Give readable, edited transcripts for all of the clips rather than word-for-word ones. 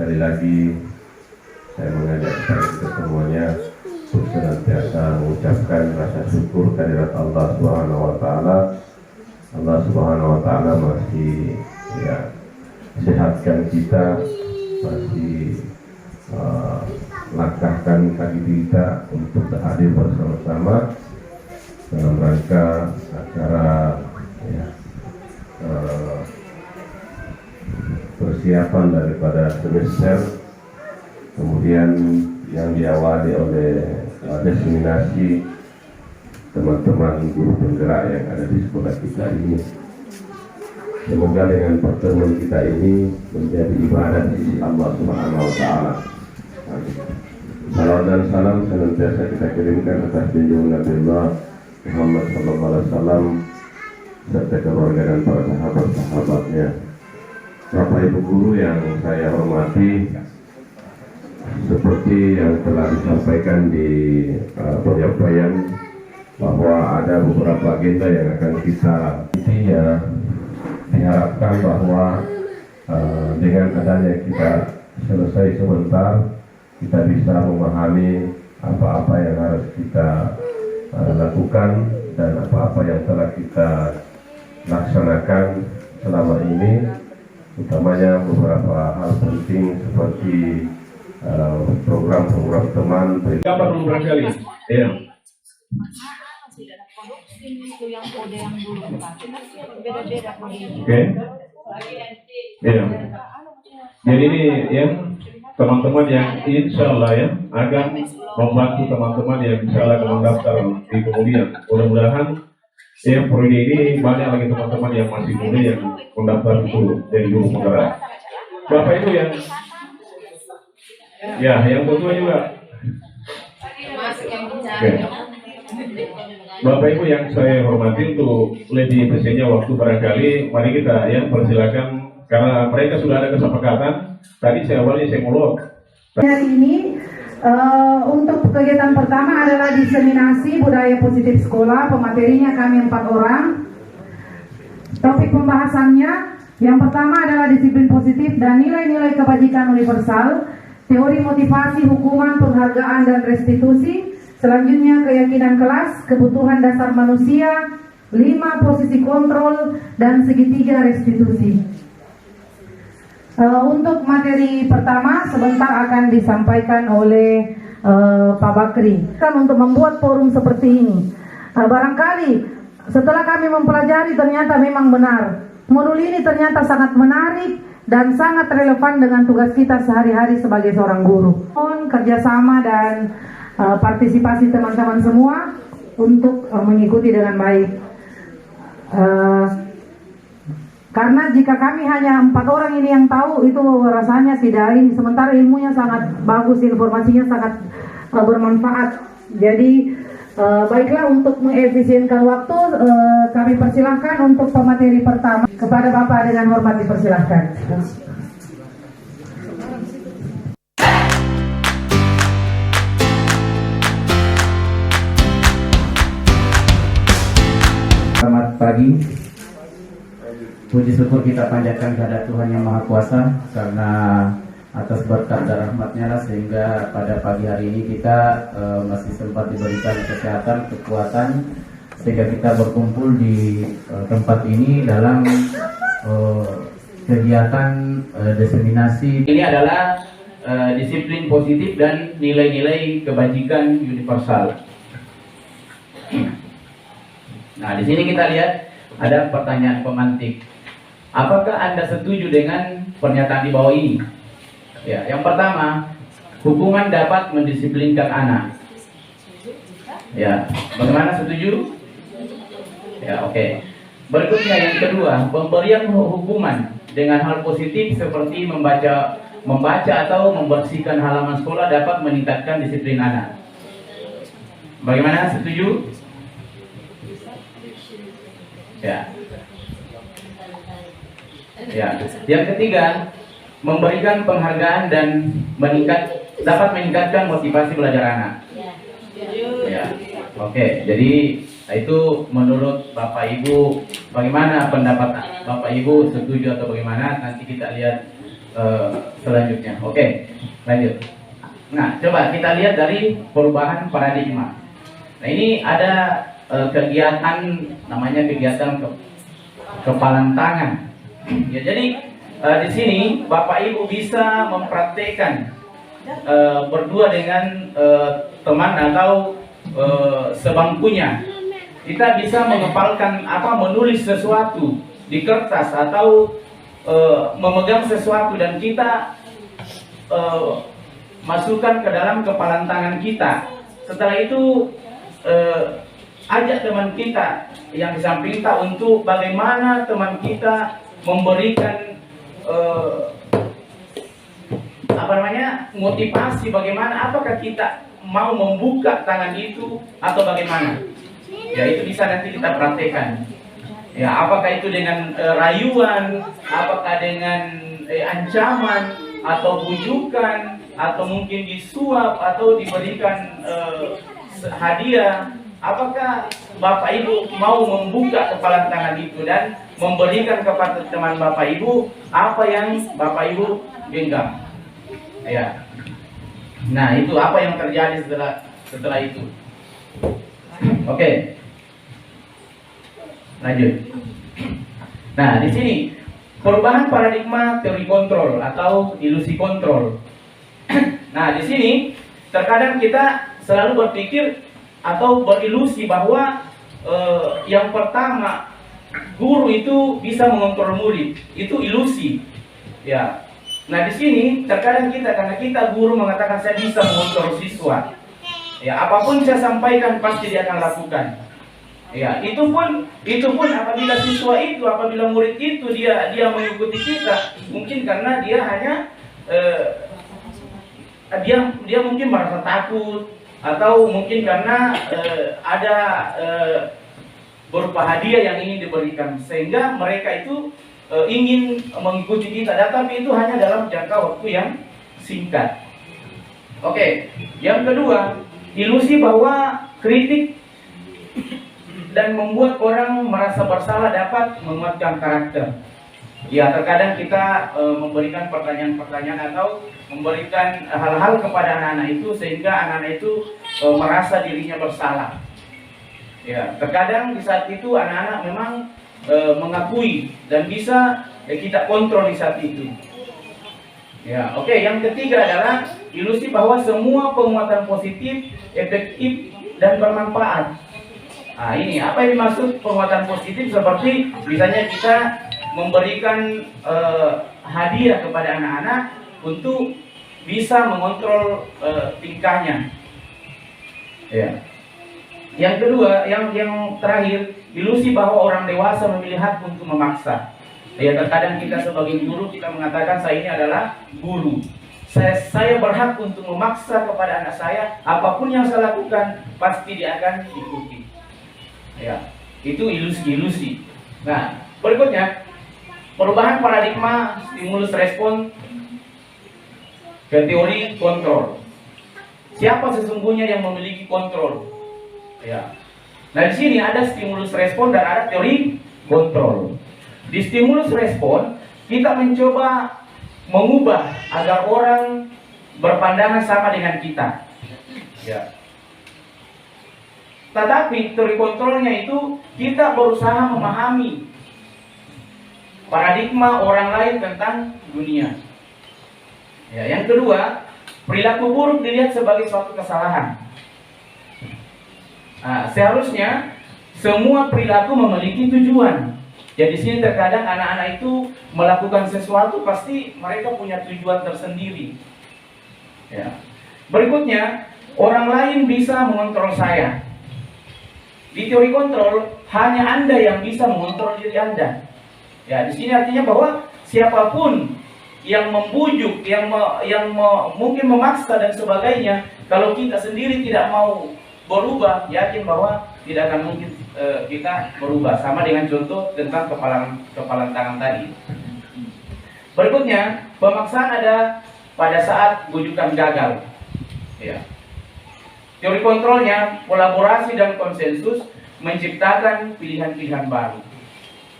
sekali lagi saya mengajak kita semuanya untuk senantiasa mengucapkan rasa syukur kehadirat Allah Subhanahu wa taala. Allah Subhanahu wa taala masih sehatkan kita, masih langkahkan kaki kita untuk hadir bersama-sama dalam rangka acara persiapan daripada semester, kemudian yang diawali oleh diseminasi teman-teman guru penggerak yang ada di sekolah kita ini. Semoga dengan pertemuan kita ini menjadi ibadah di sisi Allah Subhanahu wa taala. Salam dan salam senantiasa kita kirimkan atas junjungan Nabi Allah Muhammad sallallahu alaihi wasallam serta keluarga dan para sahabat-sahabatnya. Bapak Ibu guru yang saya hormati, seperti yang telah disampaikan di penyampaian bahwa ada beberapa agenda yang akan kita diharapkan bahwa dengan adanya kita selesai sebentar, kita bisa memahami apa-apa yang harus kita lakukan dan apa-apa yang telah kita laksanakan selama ini, utamanya beberapa hal penting seperti program-program teman. Dapat program kali? Iya. Oke. Iya. Jadi ini ya teman-teman yang insya Allah ya akan membantu teman-teman yang insya Allah akan mendaftar di kemudian. Mudah-mudahan ya periode ini banyak lagi teman-teman yang masih muda yang mendaftar itu dari guru penggerak. Bapak Ibu yang yang kedua juga. Oke. Bapak Ibu yang saya hormati, untuk lebih persisnya waktu barangkali mari kita persilakan, karena mereka sudah ada kesepakatan. Tadi awalnya saya mulai. Hari ini untuk kegiatan pertama adalah diseminasi budaya positif sekolah. Pematerinya kami 4 orang. Topik pembahasannya yang pertama adalah disiplin positif dan nilai-nilai kebajikan universal, teori motivasi, hukuman, penghargaan dan restitusi. Selanjutnya keyakinan kelas, kebutuhan dasar manusia, 5 posisi kontrol dan segitiga restitusi. Untuk materi pertama sebentar akan disampaikan oleh Pak Bakri. Untuk membuat forum seperti ini, barangkali setelah kami mempelajari ternyata memang benar modul ini ternyata sangat menarik dan sangat relevan dengan tugas kita sehari-hari sebagai seorang guru. Mohon kerjasama dan partisipasi teman-teman semua untuk mengikuti dengan baik. Karena jika kami hanya 4 orang ini yang tahu, itu rasanya tidak ini. Sementara ilmunya sangat bagus, informasinya sangat bermanfaat. Jadi baiklah, untuk mengefisienkan waktu, kami persilahkan untuk pemateri pertama. Kepada Bapak dengan hormat dipersilahkan. Selamat pagi. Puji syukur kita panjatkan kepada Tuhan Yang Maha Kuasa, karena atas berkat dan rahmatnya lah sehingga pada pagi hari ini kita masih sempat diberikan kesehatan, kekuatan, sehingga kita berkumpul di tempat ini dalam kegiatan diseminasi. Ini adalah disiplin positif dan nilai-nilai kebajikan universal. Nah, di sini kita lihat ada pertanyaan pemantik. Apakah Anda setuju dengan pernyataan di bawah ini? Ya, yang pertama, hukuman dapat mendisiplinkan anak. Ya, bagaimana, setuju? Ya, oke. Berikutnya yang kedua, pemberian hukuman dengan hal positif seperti membaca atau membersihkan halaman sekolah dapat meningkatkan disiplin anak. Bagaimana, setuju? Ya. Ya. Yang ketiga, memberikan penghargaan dan dapat meningkatkan motivasi belajar anak. Ya. Oke, jadi itu menurut Bapak Ibu, bagaimana pendapat Bapak Ibu, setuju atau bagaimana? Nanti kita lihat selanjutnya. Oke, lanjut. Nah, coba kita lihat dari perubahan paradigma. Nah, ini ada kegiatan, namanya kegiatan kepalan tangan. Ya, jadi di sini Bapak Ibu bisa mempraktekkan berdua dengan teman atau sebangkunya. Kita bisa mengepalkan menulis sesuatu di kertas atau memegang sesuatu dan kita masukkan ke dalam kepalan tangan kita. Setelah itu ajak teman kita yang di samping kita untuk bagaimana teman kita memberikan motivasi, bagaimana, apakah kita mau membuka tangan itu atau bagaimana. Ya, itu bisa nanti kita praktekkan. Ya, apakah itu dengan rayuan, apakah dengan ancaman atau bujukan, atau mungkin disuap atau diberikan hadiah. Apakah Bapak Ibu mau membuka kepala tangan itu dan memberikan kepada teman Bapak Ibu apa yang Bapak Ibu genggam? Ya. Nah, itu apa yang terjadi setelah itu. Oke. Lanjut. Nah, di sini perubahan paradigma teori kontrol atau ilusi kontrol. Nah, di sini terkadang kita selalu berpikir atau berilusi bahwa yang pertama guru itu bisa mengontrol murid, itu ilusi. Ya. Nah, di sini terkadang karena kita guru mengatakan saya bisa mengontrol siswa. Ya, apapun saya sampaikan pasti dia akan lakukan. Ya, itu pun apabila siswa itu, apabila murid itu dia mengikuti kita, mungkin karena dia hanya dia mungkin merasa takut, atau mungkin karena ada berupa hadiah yang ingin diberikan, sehingga mereka itu ingin mengikuti kita, tapi itu hanya dalam jangka waktu yang singkat. Oke, yang kedua, ilusi bahwa kritik dan membuat orang merasa bersalah dapat menguatkan karakter. Ya, terkadang kita memberikan pertanyaan-pertanyaan atau memberikan hal-hal kepada anak-anak itu sehingga anak-anak itu merasa dirinya bersalah. Ya, terkadang di saat itu anak-anak memang mengakui dan bisa kita kontrol di saat itu. Ya, oke. Yang ketiga adalah ilusi bahwa semua penguatan positif, efektif dan bermanfaat. Nah, ini apa yang dimaksud penguatan positif? Seperti misalnya kita memberikan hadiah kepada anak-anak untuk bisa mengontrol tingkahnya. Ya. Yang kedua, yang terakhir, ilusi bahwa orang dewasa memilih hak untuk memaksa. Ya, terkadang kita sebagai guru kita mengatakan saya ini adalah guru. Saya berhak untuk memaksa kepada anak saya apapun yang saya lakukan pasti dia akan ikuti. Ya, itu ilusi-ilusi. Nah, berikutnya perubahan paradigma stimulus respon ke teori kontrol. Siapa sesungguhnya yang memiliki kontrol? Ya. Nah, di sini ada stimulus respon dan ada teori kontrol. Di stimulus respon kita mencoba mengubah agar orang berpandangan sama dengan kita. Ya. Tetapi teori kontrolnya itu kita berusaha memahami paradigma orang lain tentang dunia. Ya, yang kedua, perilaku buruk dilihat sebagai suatu kesalahan. Nah, seharusnya semua perilaku memiliki tujuan. Jadi sini terkadang anak-anak itu melakukan sesuatu pasti mereka punya tujuan tersendiri. Ya. Berikutnya, orang lain bisa mengontrol saya. Di teori kontrol hanya Anda yang bisa mengontrol diri Anda. Ya, di sini artinya bahwa siapapun yang membujuk, yang mungkin memaksa dan sebagainya, kalau kita sendiri tidak mau berubah, yakin bahwa tidak akan mungkin kita berubah. Sama dengan contoh tentang kepalan tangan tadi. Berikutnya, pemaksaan ada pada saat bujukan gagal. Ya. Teori kontrolnya, kolaborasi dan konsensus menciptakan pilihan-pilihan baru.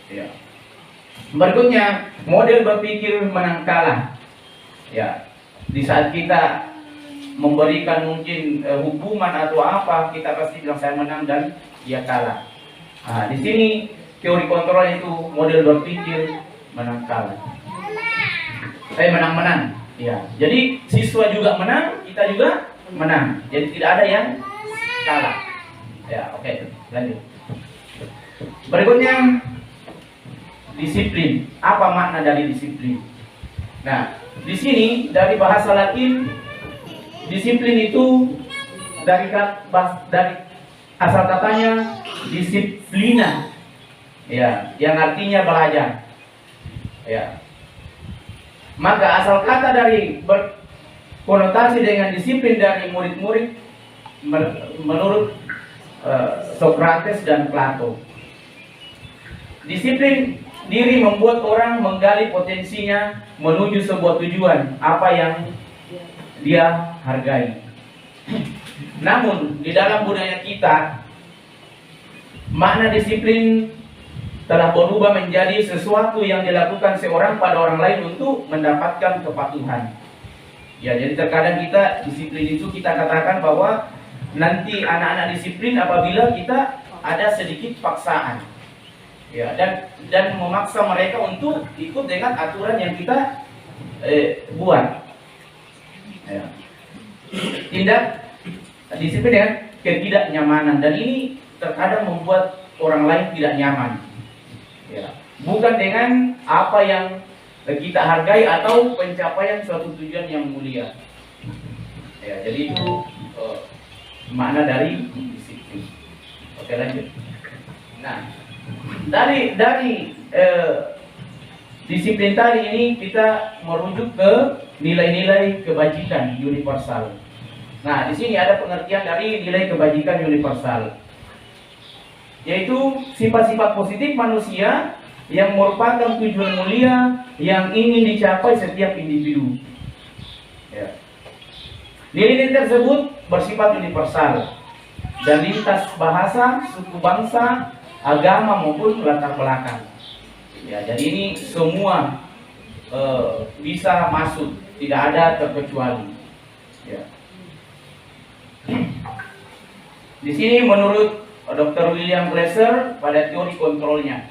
Ya. Berikutnya, model berpikir menang kalah. Ya, di saat kita memberikan mungkin hukuman atau apa, kita pasti bilang saya menang dan dia kalah. Nah, di sini teori kontrol itu model berpikir menang kalah. Menang-menang. Ya, jadi siswa juga menang, kita juga menang. Jadi tidak ada yang kalah. Ya, oke, lanjut. Berikutnya disiplin. Apa makna dari disiplin? Nah, di sini dari bahasa Latin disiplin itu dari asal katanya disiplina, ya, yang artinya belajar. Ya, maka asal kata dari berkonotasi dengan disiplin dari murid-murid menurut Socrates dan Plato. Disiplin diri membuat orang menggali potensinya menuju sebuah tujuan apa yang dia hargai. Namun di dalam budaya kita makna disiplin telah berubah menjadi sesuatu yang dilakukan seorang pada orang lain untuk mendapatkan kepatuhan. Ya, jadi terkadang kita disiplin itu kita katakan bahwa nanti anak-anak disiplin apabila kita ada sedikit paksaan. Ya, dan memaksa mereka untuk ikut dengan aturan yang kita buat. Ya. Tindak disiplin dengan ketidaknyamanan, dan ini terkadang membuat orang lain tidak nyaman. Ya. Bukan dengan apa yang kita hargai atau pencapaian suatu tujuan yang mulia. Ya, jadi itu makna dari disiplin. Oke, lanjut. Nah, dari disiplin tadi ini kita merujuk ke nilai-nilai kebajikan universal. Nah, di sini ada pengertian dari nilai kebajikan universal, yaitu sifat-sifat positif manusia yang merupakan tujuan mulia yang ingin dicapai setiap individu. Ya. Nilai-nilai tersebut bersifat universal dan lintas bahasa, suku bangsa, agama maupun latar belakang. Ya, jadi ini semua bisa masuk, tidak ada terkecuali. Ya. Di sini menurut Dr. William Glasser pada teori kontrolnya,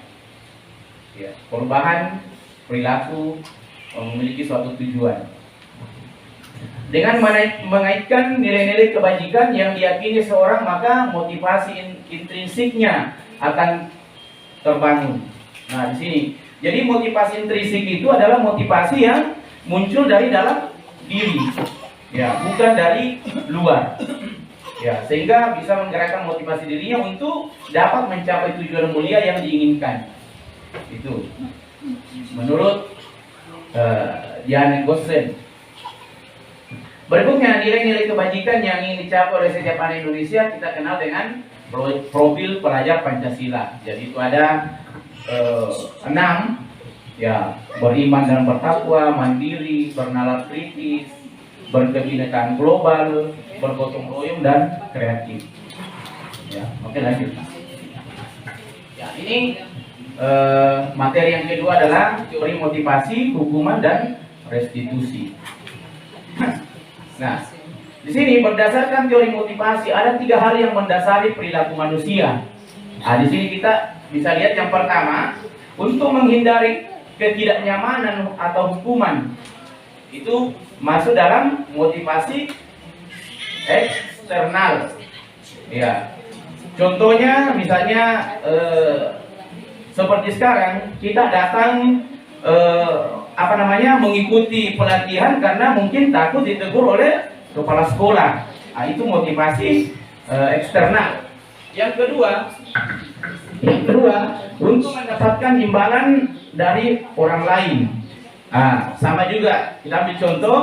ya, perubahan perilaku memiliki suatu tujuan. Dengan mengaitkan nilai-nilai kebajikan yang diyakini seorang, maka motivasi intrinsiknya akan terbangun. Nah, di sini, jadi motivasi intrinsik itu adalah motivasi yang muncul dari dalam diri, ya, bukan dari luar. Ya, sehingga bisa menggerakkan motivasi dirinya untuk dapat mencapai tujuan mulia yang diinginkan. Itu menurut Janet Gossen. Berikutnya, nilai-nilai kebajikan yang ingin dicapai oleh setiap anak Indonesia kita kenal dengan profil pelajar Pancasila. Jadi itu ada 6, ya, beriman dan bertakwa, mandiri, bernalar kritis, berkebinekaan global, bergotong royong, dan kreatif. Ya, oke, lanjut. Ya, ini materi yang kedua adalah teori motivasi, hukuman, dan restitusi. Nah, di sini berdasarkan teori motivasi ada 3 hal yang mendasari perilaku manusia. Nah, di sini kita bisa lihat yang pertama, untuk menghindari ketidaknyamanan atau hukuman, itu masuk dalam motivasi eksternal. Ya, contohnya misalnya seperti sekarang kita datang mengikuti pelatihan karena mungkin takut ditegur oleh kepala sekolah. Nah, itu motivasi eksternal. Yang kedua, untuk mendapatkan imbalan dari orang lain. Nah, sama juga, kita ambil contoh,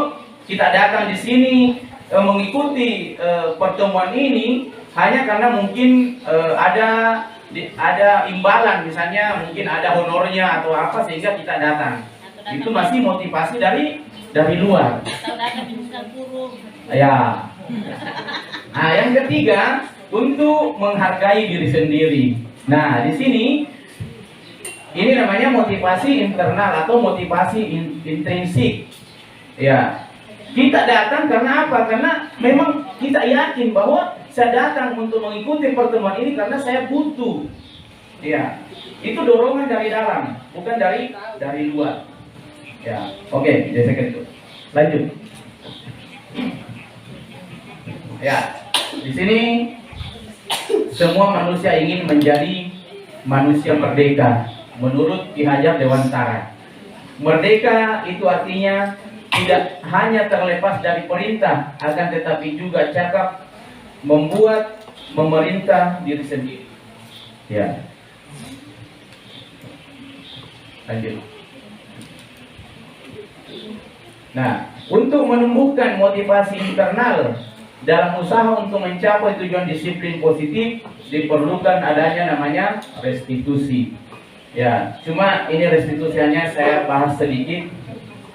kita datang di sini mengikuti pertemuan ini hanya karena mungkin ada imbalan, misalnya mungkin ada honornya atau apa, sehingga kita datang. Itu masih motivasi dari luar. Ya. Nah, yang ketiga, untuk menghargai diri sendiri. Nah, di sini ini namanya motivasi internal atau motivasi intrinsik. Ya, kita datang karena apa? Karena memang kita yakin bahwa saya datang untuk mengikuti pertemuan ini karena saya butuh. Ya, itu dorongan dari dalam, bukan dari luar. Ya, oke, jadi itu. Lanjut. Ya, di sini semua manusia ingin menjadi manusia merdeka menurut Ki Hajar Dewantara. Merdeka itu artinya tidak hanya terlepas dari perintah, akan tetapi juga cakap membuat memerintah diri sendiri. Ya. Lanjut. Nah, untuk menumbuhkan motivasi internal dalam usaha untuk mencapai tujuan disiplin positif diperlukan adanya namanya restitusi. Ya, cuma ini restitusinya saya bahas sedikit,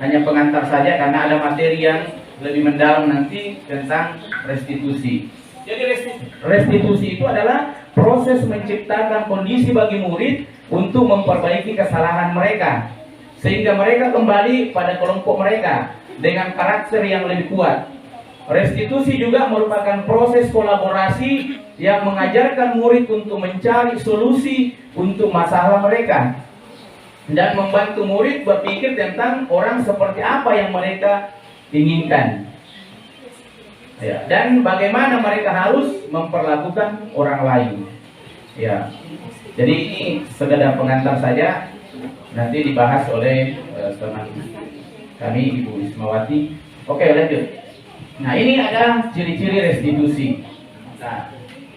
hanya pengantar saja karena ada materi yang lebih mendalam nanti tentang restitusi. Jadi restitusi itu adalah proses menciptakan kondisi bagi murid untuk memperbaiki kesalahan mereka sehingga mereka kembali pada kelompok mereka dengan karakter yang lebih kuat. Restitusi juga merupakan proses kolaborasi yang mengajarkan murid untuk mencari solusi untuk masalah mereka dan membantu murid berpikir tentang orang seperti apa yang mereka inginkan. Ya, dan bagaimana mereka harus memperlakukan orang lain. Ya, jadi ini sekedar pengantar saja, nanti dibahas oleh teman kami Ibu Ismawati. Oke, lanjut. Nah, ini ada ciri-ciri restitusi. Nah,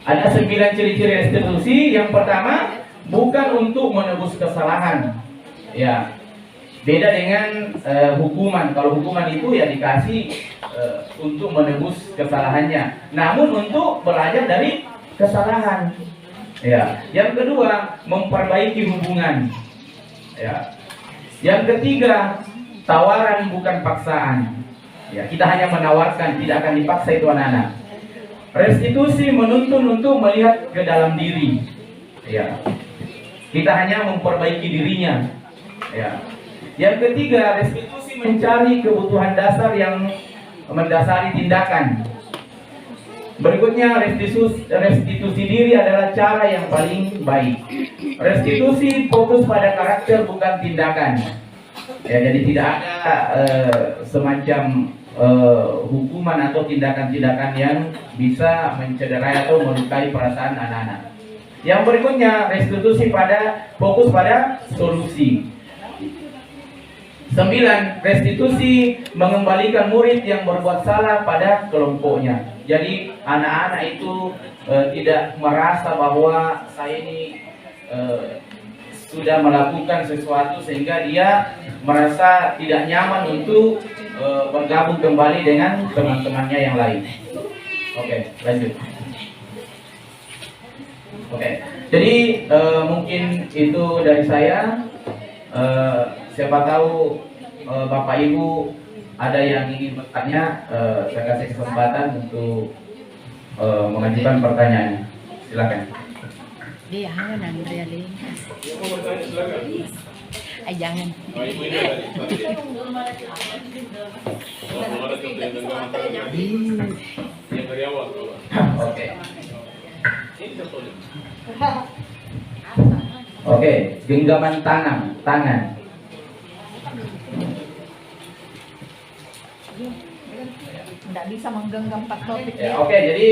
ada 9 ciri-ciri restitusi. Yang pertama, bukan untuk menebus kesalahan. Ya, beda dengan hukuman. Kalau hukuman itu ya dikasih untuk menebus kesalahannya, namun untuk belajar dari kesalahan. Ya, yang kedua, memperbaiki hubungan. Ya, yang ketiga, tawaran bukan paksaan. Ya, kita hanya menawarkan, tidak akan dipaksa itu anak-anak. Restitusi menuntun untuk melihat ke dalam diri. Ya, kita hanya memperbaiki dirinya. Ya. Yang ketiga, restitusi mencari kebutuhan dasar yang mendasari tindakan. Berikutnya, restitusi diri adalah cara yang paling baik. Restitusi fokus pada karakter bukan tindakan. Ya, jadi tidak ada semacam hukuman atau tindakan-tindakan yang bisa mencederai atau melukai perasaan anak-anak. Yang berikutnya, restitusi fokus pada solusi. 9. Restitusi mengembalikan murid yang berbuat salah pada kelompoknya. Jadi anak-anak itu tidak merasa bahwa saya ini sudah melakukan sesuatu sehingga dia merasa tidak nyaman untuk bergabung kembali dengan teman-temannya yang lain. Oke, lanjut. Oke, jadi mungkin itu dari saya. Siapa tahu Bapak Ibu ada yang ingin bertanya, saya kasih kesempatan untuk mengajukan pertanyaan. Silakan. Dia jangan Andrea Lin. Jangan. Oke. Oke, genggaman tangan. Tidak bisa menggenggam 4 topik Ya, ya. oke, jadi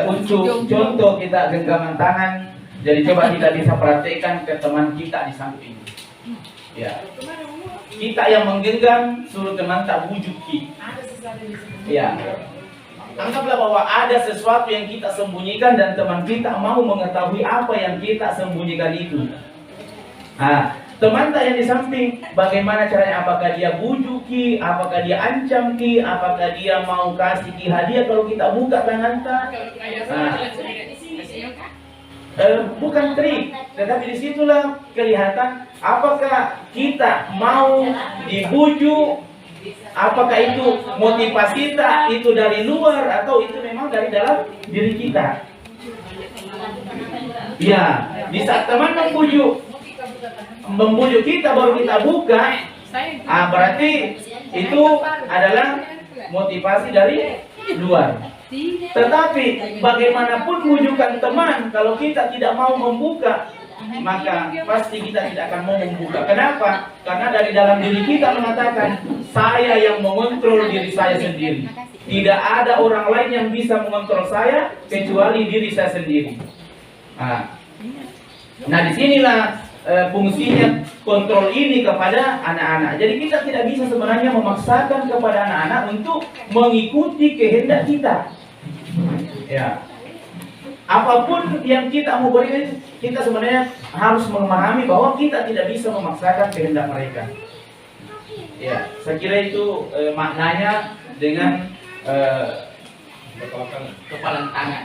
untuk contoh kita genggaman tangan, jadi coba kita bisa praktekkan ke teman kita di samping. Ya, kita yang menggenggam, suruh teman tak bujuk kita. Ya, anggaplah bahwa ada sesuatu yang kita sembunyikan dan teman kita mau mengetahui apa yang kita sembunyikan itu. Nah, teman tak yang di samping, bagaimana caranya? Apakah dia bujuk ki, apakah dia ancam ki, apakah dia mau kasih ki hadiah kalau kita buka tangan tak? Bukan trik, tetapi disitulah kelihatan apakah kita mau dibujuk, apakah itu motivasi kita itu dari luar atau itu memang dari dalam diri kita. Ya, di saat teman membujuk kita baru kita buka, berarti itu adalah motivasi dari luar. Tetapi bagaimanapun wujudan teman, kalau kita tidak mau membuka, maka pasti kita tidak akan mau membuka. Kenapa? Karena dari dalam diri kita mengatakan, saya yang mengontrol diri saya sendiri. Tidak ada orang lain yang bisa mengontrol saya kecuali diri saya sendiri. Nah, disinilah fungsinya kontrol ini kepada anak-anak. Jadi kita tidak bisa sebenarnya memaksakan kepada anak-anak untuk mengikuti kehendak kita. Ya. Apapun yang kita mau beri, kita sebenarnya harus memahami bahwa kita tidak bisa memaksakan kehendak mereka. Ya, saya kira itu maknanya dengan kepalan tangan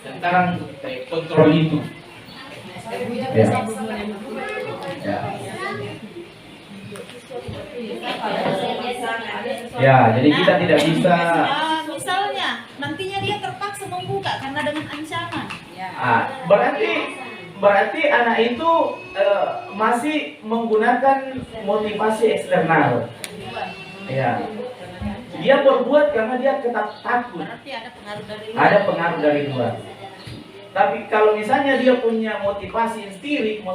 tentang kontrol itu. Ya. Ya, jadi kita tidak bisa. Misalnya nantinya dia terpaksa membuka karena dengan ancaman. Berarti anak itu masih menggunakan motivasi eksternal. Ya. Dia berbuat karena dia takut. Berarti ada pengaruh dari luar. Ada pengaruh dari luar. Tapi kalau misalnya dia punya motivasi instirik,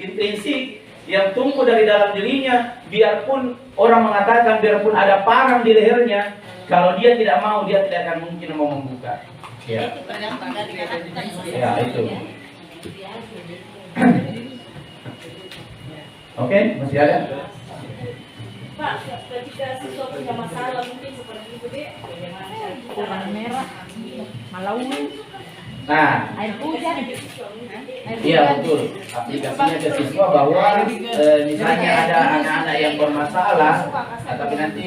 intrinsik yang tumbuh dari dalam dirinya, biarpun orang mengatakan, biarpun ada parang di lehernya, kalau dia tidak mau, dia tidak akan mungkin mau membuka. Ya. Itu tergantung dari karakter. Ya, itu. Oke, masih ada? Pak, ketika siswa punya masalah mungkin seperti itu deh, bagaimana? Warna merah, malawi, Nah, air hujan. iya betul. Aplikasinya ke siswa bahwa misalnya ada anak-anak yang bermasalah, tapi nanti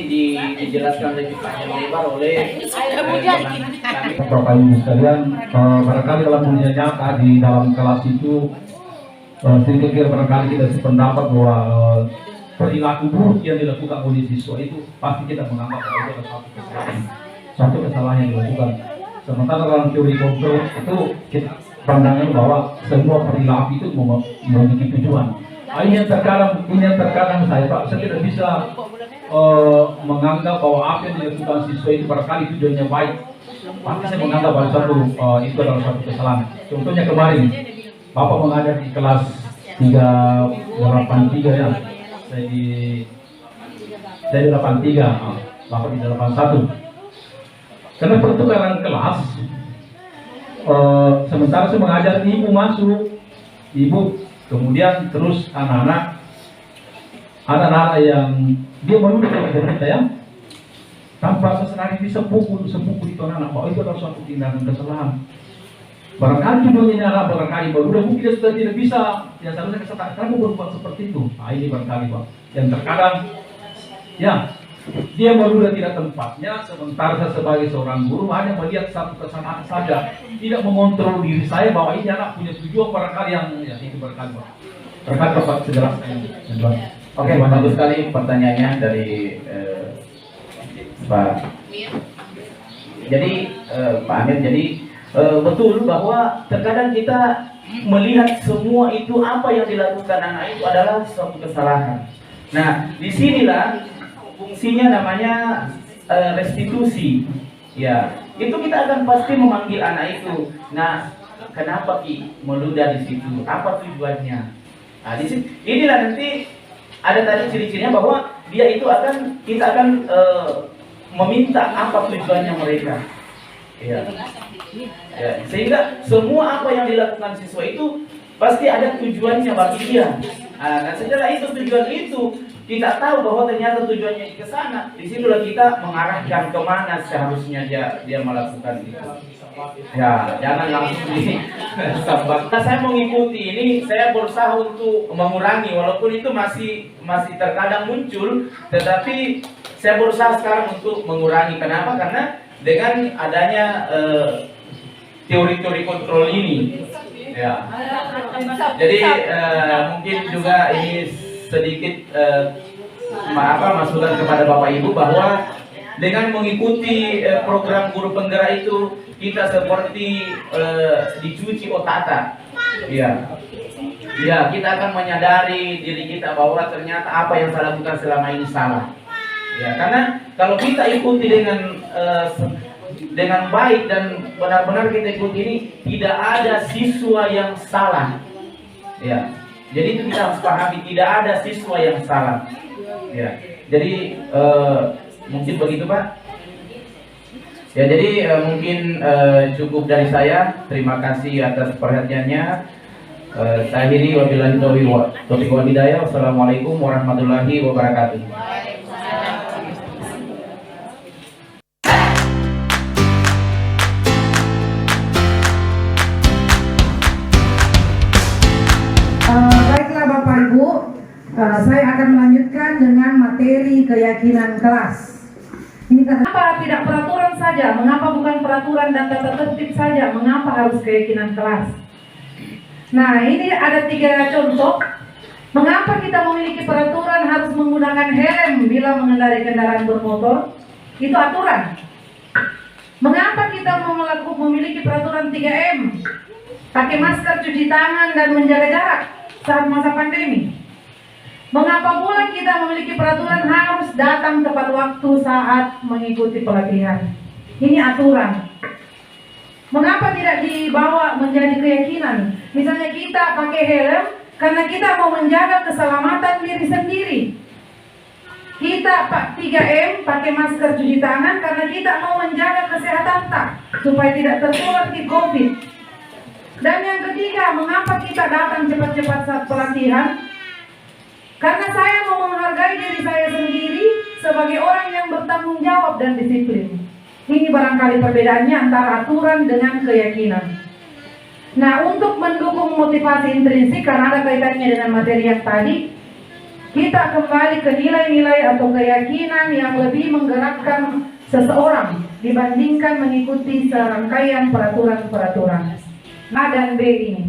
dijelaskan lebih panjang lebar oleh kami. Bapak Ibu sekalian, barangkali dalam dunia nyata di dalam kelas itu sedikit barangkali kita sependapat bahwa perilaku buruk yang dilakukan oleh siswa itu pasti kita menganggap bahwa itu adalah satu kesalahan yang dilakukan. Sementara dalam teori kontrol itu kita pandangan bahwa semua perilaku itu memiliki tujuan. Ini yang terkadang saya Pak, saya tidak bisa menganggap bahwa apa yang dilakukan siswa itu barangkali tujuannya baik. Pasti saya menganggap bahwa itu adalah satu kesalahan. Contohnya kemarin Bapak mengajar di kelas 383 ya. Saya di 83, Bapak di 81. Karena pertukaran kelas, sementara saya mengajar, ibu masuk, kemudian terus anak-anak yang dia menuduh kita ya, tanpa sesenari bisa pukul itu anak-anak, bahwa itu adalah suatu tindakan kesalahan. Barangkali judulnya anak barangkali baru mungkin dia sudah tidak bisa, yang seharusnya kesalahan kamu berbuat seperti itu. Nah ini barangkali Pak, yang terkadang ya dia baru tidak tempatnya, sementara saya sebagai seorang guru hanya melihat satu kesalahan saja, tidak mengontrol diri saya bahwa ini anak punya tujuan barangkali yang ya itu barangkali Pak. Barangkali Bapak sejelaskan. Oke, bagus sekali pertanyaannya dari Pak. Jadi Pak Amir, jadi betul bahwa terkadang kita melihat semua itu apa yang dilakukan anak itu adalah suatu kesalahan. Nah, disinilah fungsinya namanya restitusi. Ya, itu kita akan pasti memanggil anak itu. Nah, kenapa Ki meludah di situ? Apa tujuannya? Nah, di situ inilah nanti ada tadi ciri-cirinya bahwa kita akan meminta apa tujuannya mereka. Ya. Ya, sehingga semua apa yang dilakukan siswa itu pasti ada tujuannya bagi dia. Nah, setelah itu tujuan itu kita tahu bahwa ternyata tujuannya ke sana. Disitulah kita mengarahkan kemana seharusnya dia melakukan itu. Ya, jangan langsung disambat. Nah, saya mengikuti ini, saya berusaha untuk mengurangi, walaupun itu masih terkadang muncul, tetapi saya berusaha sekarang untuk mengurangi. Kenapa? Karena dengan adanya teori-teori kontrol ini, ya. Jadi mungkin juga ini sedikit masukan kepada Bapak Ibu bahwa dengan mengikuti program guru penggerak itu kita seperti dicuci otak. Ya, ya kita akan menyadari diri kita bahwa ternyata apa yang saya lakukan selama ini salah. Ya, karena kalau kita ikuti dengan baik dan benar-benar kita ikuti ini, tidak ada siswa yang salah. Ya, jadi itu kita harus pahami, tidak ada siswa yang salah. Ya, jadi mungkin begitu Pak. Ya, jadi mungkin cukup dari saya. Terima kasih atas perhatiannya. Saya akhiri, wabillahi taufiq wal hidayah. Wassalamualaikum warahmatullahi wabarakatuh. Baiklah Bapak Ibu, saya akan melanjutkan dengan materi keyakinan kelas. Ini kenapa tidak peraturan saja? Mengapa bukan peraturan dan tata tertib saja? Mengapa harus keyakinan kelas? Nah, ini ada 3 contoh. Mengapa kita memiliki peraturan harus menggunakan helm bila mengendarai kendaraan bermotor? Itu aturan. Mengapa kita memiliki peraturan 3M? Pakai masker, cuci tangan, dan menjaga jarak saat masa pandemi. Mengapa pula kita memiliki peraturan harus datang tepat waktu saat mengikuti pelatihan? Ini aturan. Mengapa tidak dibawa menjadi keyakinan? Misalnya kita pakai helm karena kita mau menjaga keselamatan diri sendiri. Kita 3M, pakai masker, cuci tangan karena kita mau menjaga kesehatan supaya tidak tertular di COVID. Dan yang ketiga, mengapa kita datang cepat-cepat saat pelatihan? Karena saya mau menghargai diri saya sendiri sebagai orang yang bertanggung jawab dan disiplin. Ini barangkali perbedaannya antara aturan dengan keyakinan. Nah, untuk mendukung motivasi intrinsik, karena ada kaitannya dengan materi yang tadi, kita kembali ke nilai-nilai atau keyakinan yang lebih menggerakkan seseorang dibandingkan mengikuti serangkaian peraturan-peraturan. A dan B ini.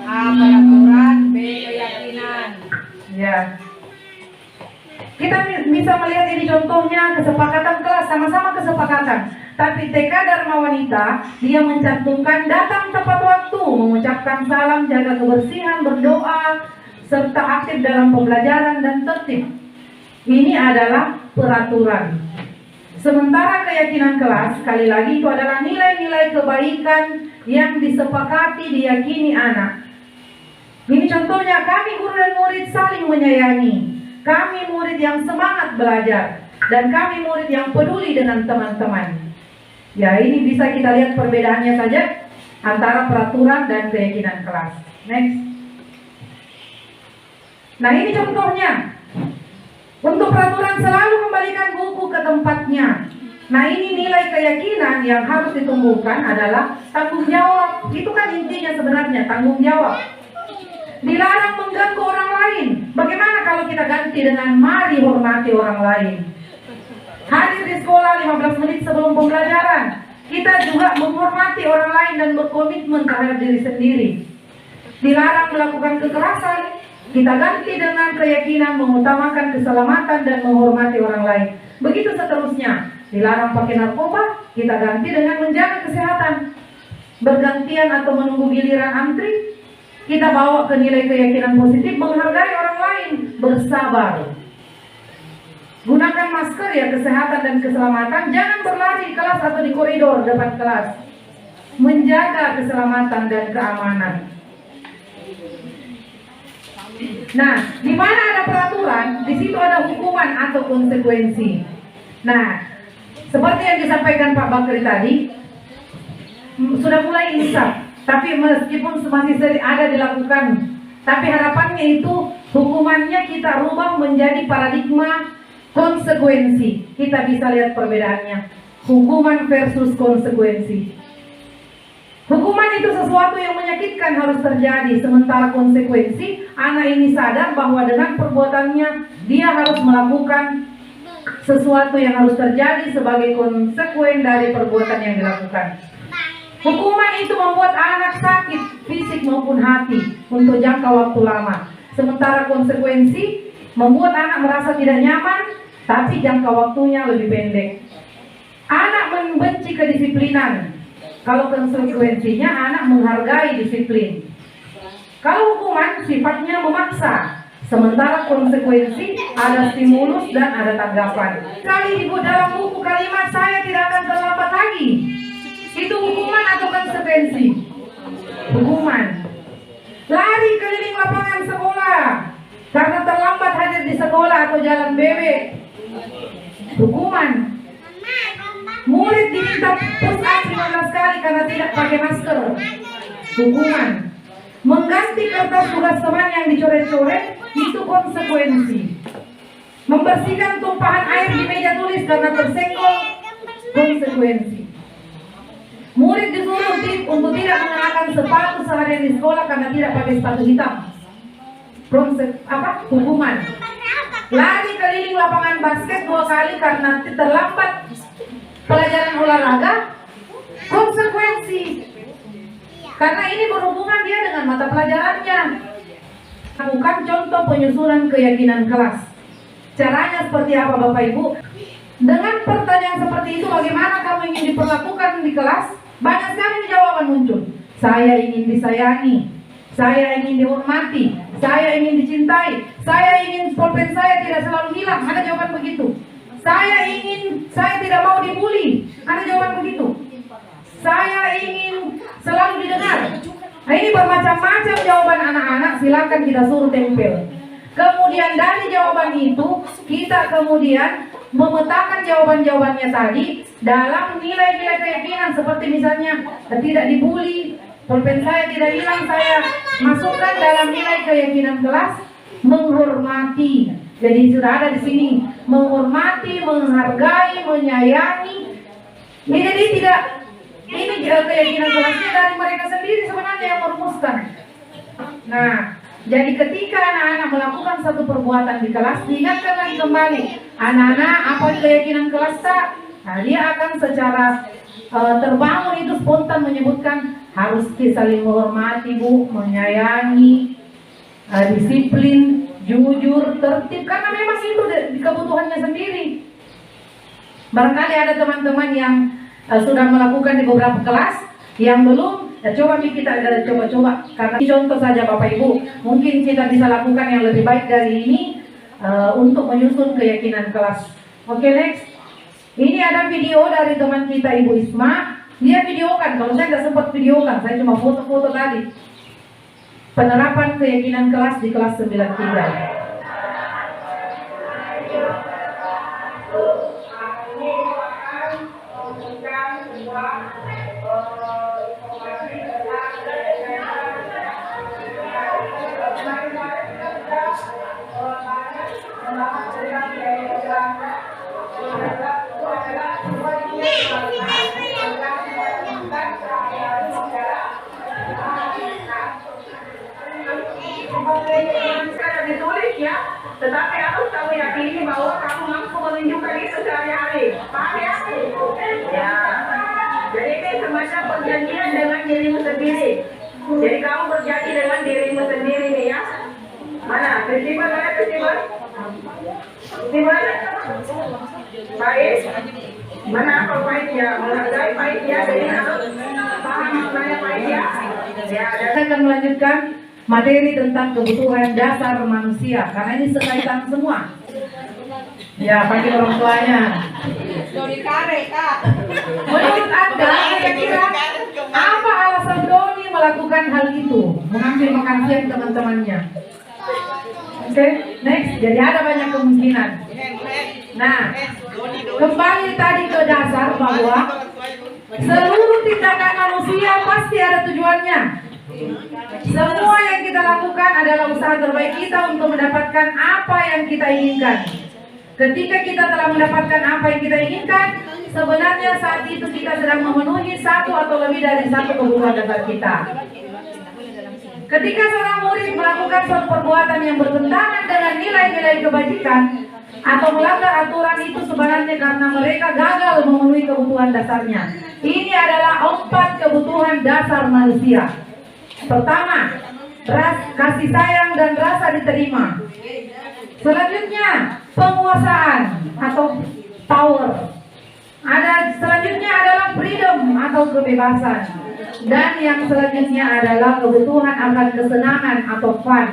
A peraturan, B keyakinan. Ya. Kita bisa melihat ini contohnya kesepakatan kelas, sama-sama kesepakatan. Tapi TK Dharma Wanita, dia mencantumkan datang tepat waktu, mengucapkan salam, jaga kebersihan, berdoa, serta aktif dalam pembelajaran dan tertib. Ini adalah peraturan. Sementara keyakinan kelas, sekali lagi itu adalah nilai-nilai kebaikan yang disepakati diyakini anak. Ini contohnya, kami guru dan murid saling menyayangi. Kami murid yang semangat belajar. Dan kami murid yang peduli dengan teman-teman. Ya, ini bisa kita lihat perbedaannya saja antara peraturan dan keyakinan kelas. Next. Nah, ini contohnya. Untuk peraturan selalu kembalikan buku ke tempatnya. Nah, ini nilai keyakinan yang harus ditumbuhkan adalah tanggung jawab. Itu kan intinya sebenarnya, tanggung jawab. Dilarang mengganggu orang lain. Bagaimana kalau kita ganti dengan mari hormati orang lain? Hadir di sekolah 15 menit sebelum pembelajaran. Kita juga menghormati orang lain dan berkomitmen terhadap diri sendiri. Dilarang melakukan kekerasan. Kita ganti dengan keyakinan mengutamakan keselamatan dan menghormati orang lain. Begitu seterusnya. Dilarang pakai narkoba, kita ganti dengan menjaga kesehatan. Bergantian atau menunggu giliran antri, kita bawa ke nilai keyakinan positif, menghargai orang lain, bersabar. Gunakan masker ya, kesehatan dan keselamatan. Jangan berlari di kelas atau di koridor depan kelas. Menjaga keselamatan dan keamanan. Nah, di mana ada peraturan, di situ ada hukuman atau konsekuensi. Nah, seperti yang disampaikan Pak Bakri tadi, sudah mulai insaf, tapi meskipun masih sering ada dilakukan, tapi harapannya itu hukumannya kita rubah menjadi paradigma konsekuensi. Kita bisa lihat perbedaannya, hukuman versus konsekuensi. Hukuman itu sesuatu yang menyakitkan harus terjadi, sementara konsekuensi, anak ini sadar bahwa dengan perbuatannya dia harus melakukan sesuatu yang harus terjadi sebagai konsekuen dari perbuatan yang dilakukan. Hukuman itu membuat anak sakit fisik maupun hati untuk jangka waktu lama, sementara konsekuensi membuat anak merasa tidak nyaman, tapi jangka waktunya lebih pendek. Anak membenci kedisiplinan. Kalau konsekuensinya anak menghargai disiplin. Kalau hukuman sifatnya memaksa, Sementara konsekuensi ada stimulus dan ada tanggapan. Kali di dalam buku kalimat saya tidak akan terlambat lagi. Itu hukuman atau konsekuensi? Hukuman. Lari keliling lapangan sekolah karena terlambat hadir di sekolah atau jalan bebek. Hukuman. Murid diminta push up 15 kali karena tidak pakai masker. Hukuman. Mengganti kertas tugas teman yang dicoret-coret, itu konsekuensi. Membersihkan tumpahan air di meja tulis karena tersenggol, konsekuensi. Murid disuruh untuk tidak mengenakan sepatu seharian di sekolah karena tidak pakai sepatu hitam. Hukuman. Lari keliling lapangan basket 2 kali karena terlambat pelajaran olahraga, konsekuensi. Karena ini berhubungan dia dengan mata pelajarannya. Lakukan contoh penyusunan keyakinan kelas. Caranya seperti apa Bapak Ibu? Dengan pertanyaan seperti itu, bagaimana kamu ingin diperlakukan di kelas? Banyak sekali jawaban muncul. Saya ingin disayangi, saya ingin dihormati, saya ingin dicintai, saya ingin pulpen saya tidak selalu hilang. Ada jawaban begitu. Saya tidak mau dibully. Ada jawaban begitu. Saya ingin selalu didengar. Nah, ini bermacam-macam jawaban anak-anak, silakan kita suruh tempel. Kemudian dari jawaban itu, kita kemudian memetakan jawaban-jawabannya tadi dalam nilai-nilai keyakinan, seperti misalnya tidak dibully, pulpen saya tidak hilang, saya masukkan dalam nilai keyakinan kelas, menghormati. Jadi sudah ada di sini, menghormati, menghargai, menyayangi. Jadi tidak, ini keyakinan kelasnya dari mereka sendiri sebenarnya yang merumuskan. Nah, jadi ketika anak-anak melakukan satu perbuatan di kelas, diingatkan lagi kembali, anak-anak apa keyakinan kelas tak? Nah, dia akan secara terbangun itu spontan menyebutkan harus saling menghormati, Bu, menyayangi, disiplin, jujur, tertib, karena memang itu di kebutuhannya sendiri. Barangkali ada teman-teman yang sudah melakukan di beberapa kelas, yang belum, ya coba kita coba-coba. Karena contoh saja Bapak Ibu, mungkin kita bisa lakukan yang lebih baik dari ini untuk menyusun keyakinan kelas. Oke, next. Ini ada video dari teman kita Ibu Isma. Dia videokan, kalau saya nggak sempat videokan, saya cuma foto-foto tadi. Penerapan keyakinan kelas di kelas 93. Ditulis ya, tetapi harus kamu yakini bahwa kamu mampu menunjukkan itu sehari-hari. Paham ya? Ya. Jadi ini semacam perjanjian dengan dirimu sendiri. Jadi kamu berjanji dengan dirimu sendiri nih ya. Mana? Festival mana festival? Festival? Baik. Mana apa pahitnya? Menghargai pahitnya. Jadi harus paham maknanya pahitnya. Ya. Saya akan melanjutkan materi tentang kebutuhan dasar manusia, karena ini sekaitan semua. Ya, panggil orang tuanya. Doni kare, Kak. Menurut Anda, kira-kira apa alasan Doni melakukan hal itu? Mengambil makan siang teman-temannya. Oke, next. Jadi ada banyak kemungkinan. Nah, kembali tadi ke dasar bahwa seluruh tindakan manusia pasti ada tujuannya. Semua yang kita lakukan adalah usaha terbaik kita untuk mendapatkan apa yang kita inginkan. Ketika kita telah mendapatkan apa yang kita inginkan, sebenarnya saat itu kita sedang memenuhi satu atau lebih dari satu kebutuhan dasar kita. Ketika seorang murid melakukan suatu perbuatan yang bertentangan dengan nilai-nilai kebajikan atau melanggar aturan, itu sebenarnya karena mereka gagal memenuhi kebutuhan dasarnya. Ini adalah 4 kebutuhan dasar manusia. Pertama, kasih sayang dan rasa diterima. Selanjutnya, penguasaan atau power. Selanjutnya adalah freedom atau kebebasan. Dan yang selanjutnya adalah kebutuhan akan kesenangan atau fun.